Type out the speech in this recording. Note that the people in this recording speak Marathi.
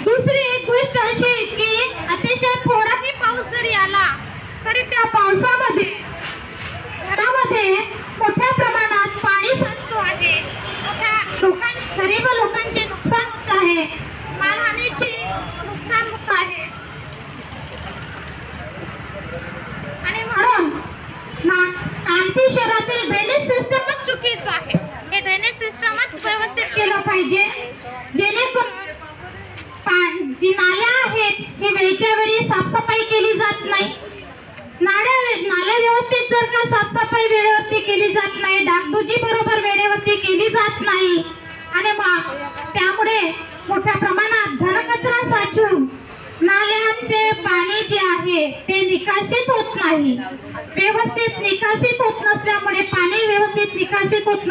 दुसरी एक गोष्ट अशी की अतिशय थोडाही पाऊस जरी आला तरी त्या पावसामध्ये घरामध्ये मोठ्या प्रमाणात पाणी साचतो आहे. गरीब लोकांचे नुकसान होत आहे. मालहानीचे नुकसान होत आहे. आणि म्हणून कानपूर शहरातील ड्रेनेज सिस्टमच चुकीचं आहे. हे ड्रेनेज सिस्टमच व्यवस्थित केलं पाहिजे, जेणेकरून जी नाल्या आहेत ही वेळच्या वेळी साफसफाई केली जात नाही. नाल्या व्यवस्थित जर का साफसफाई वेळेवरती केली जात नाही, डागडुजी बरोबर वेळेवरती केली जात नाही आणि त्यामुळे मोठ्या प्रमाणात घनकचरा साचून नाल्यांचे पाणी जे आहे ते निकासित होत नाही. व्यवस्थित निकासित होत नसल्यामुळे पाणी व्यवस्थित निकासित होत